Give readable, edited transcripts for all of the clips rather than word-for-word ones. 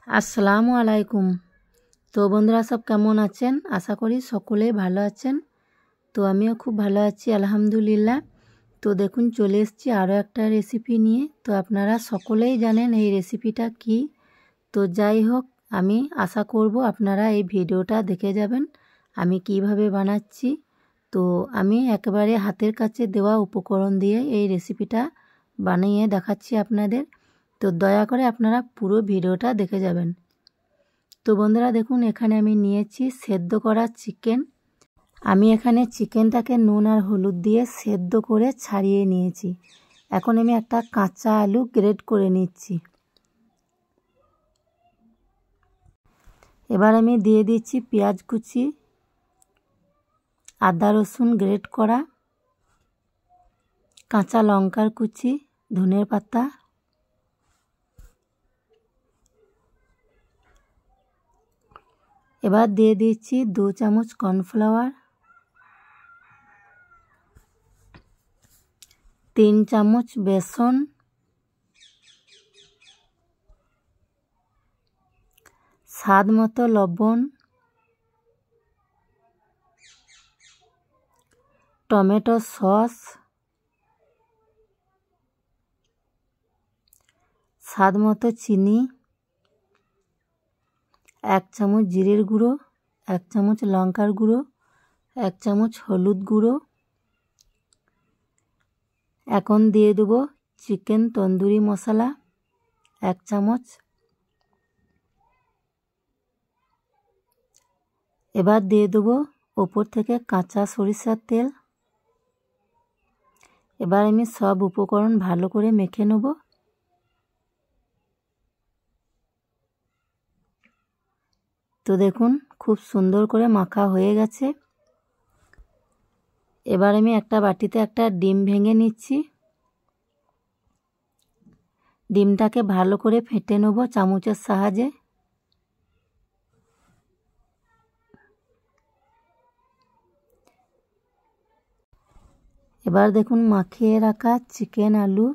আসসালামু আলাইকুম। তো বন্ধুরা সব কেমন আছেন? আশা করি সকলেই ভালো আছেন। তো আমিও খুব ভালো আছি আলহামদুলিল্লাহ। তো দেখুন চলে এসেছি আরও একটা রেসিপি নিয়ে। তো আপনারা সকলেই জানেন এই রেসিপিটা কি। তো যাই হোক, আমি আশা করব আপনারা এই ভিডিওটা দেখে যাবেন আমি কিভাবে বানাচ্ছি। তো আমি একেবারে হাতের কাছে দেওয়া উপকরণ দিয়ে এই রেসিপিটা বানিয়ে দেখাচ্ছি আপনাদের। তো দয়া করে আপনারা পুরো ভিডিওটা দেখে যাবেন। তো বন্ধুরা দেখুন, এখানে আমি নিয়েছি সেদ্ধ করা চিকেন। আমি এখানে চিকেনটাকে নুন আর হলুদ দিয়ে সেদ্ধ করে ছাড়িয়ে নিয়েছি। এখন আমি একটা কাঁচা আলু গ্রেট করে নিচ্ছি। এবার আমি দিয়ে দিচ্ছি পেঁয়াজ কুচি, আদা রসুন গ্রেট করা, কাঁচা লঙ্কার কুচি, ধনের পাতা, এবার দিয়ে দিচ্ছি 2 চামচ কর্নফ্লাওয়ার, 3 চামচ বেসন, স্বাদ মতো লবণ, টমেটো সস, স্বাদ মতো চিনি, 1 চামচ জিরের গুঁড়ো, 1 চামচ লঙ্কার গুঁড়ো, 1 চামচ হলুদ গুঁড়ো। এখন দিয়ে দেবো চিকেন তন্দুরি মশলা 1 চামচ। এবার দিয়ে দেবো ওপর থেকে কাঁচা সরিষার তেল। এবার আমি সব উপকরণ ভালো করে মেখে নেব। তো দেখুন খুব সুন্দর করে মাখা হয়ে গেছে। এবার আমি একটা বাটিতে একটা ডিম ভেঙে নিচ্ছি। ডিমটাকে ভালো করে ফেটে নেব চামচের সাহায্যে। এবার দেখুন মাখিয়ে রাখা চিকেন আলু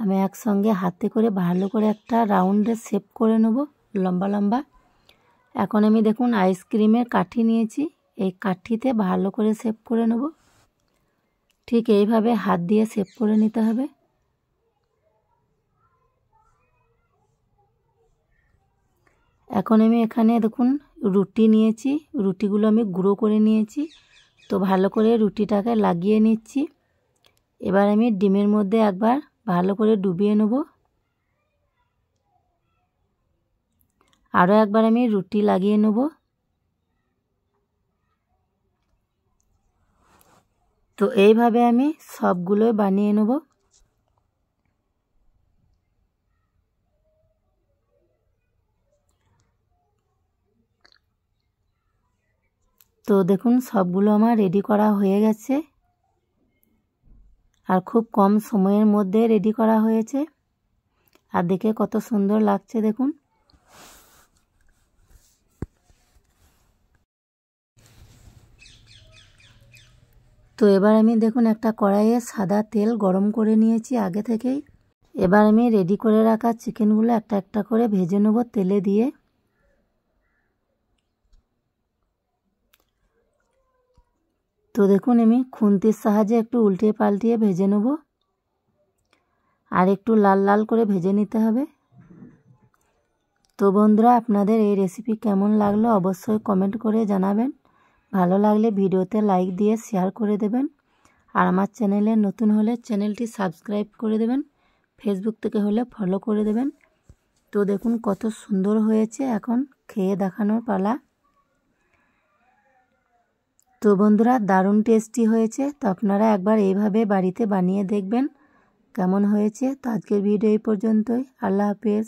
আমি একসঙ্গে হাতে করে ভালো করে একটা রাউন্ডে শেপ করে নেব, লম্বা লম্বা। এখন আমি দেখুন আইসক্রিমের কাঠি নিয়েছি, এই কাঠিতে ভালো করে শেপ করে নেব। ঠিক এইভাবে হাত দিয়ে শেপ করে নিতে হবে। এখন আমি এখানে দেখুন রুটি নিয়েছি, রুটিগুলো আমি গুঁড়ো করে নিয়েছি। তো ভালো করে রুটিটাকে লাগিয়ে নিচ্ছি। এবার আমি ডিমের মধ্যে একবার ভালো করে ডুবিয়ে নেব। আরও একবার আমি রুটি লাগিয়ে নেব। তো এইভাবে আমি সবগুলো বানিয়ে নেব। তো দেখুন সবগুলো আমার রেডি করা হয়ে গেছে, আর খুব কম সময়ের মধ্যে রেডি করা হয়েছে। আর দেখে কত সুন্দর লাগছে দেখুন। তো এবার আমি দেখুন একটা কড়াইয়ে সাদা তেল গরম করে নিয়েছি আগে থেকেই। এবার আমি রেডি করে রাখা চিকেনগুলো একটা একটা করে ভেজে নেব তেলে দিয়ে। তো দেখুন আমি খুন্তির সাহায্যে একটু উল্টিয়ে পাল্টিয়ে ভেজে নেব, আর একটু লাল লাল করে ভেজে নিতে হবে। তো বন্ধুরা আপনাদের এই রেসিপি কেমন লাগলো অবশ্যই কমেন্ট করে জানাবেন। ভালো লাগলে ভিডিওতে লাইক দিয়ে শেয়ার করে দেবেন। আর আমার চ্যানেলে নতুন হলে চ্যানেলটি সাবস্ক্রাইব করে দেবেন, ফেসবুক থেকে হলে ফলো করে দেবেন। তো দেখুন কত সুন্দর হয়েছে, এখন খেয়ে দেখানোর পালা। তো বন্ধুরা দারুণ টেস্টি হয়েছে। তো আপনারা একবার এইভাবে বাড়িতে বানিয়ে দেখবেন কেমন হয়েছে। তো আজকের ভিডিও এই পর্যন্তই। আল্লাহ হাফেজ।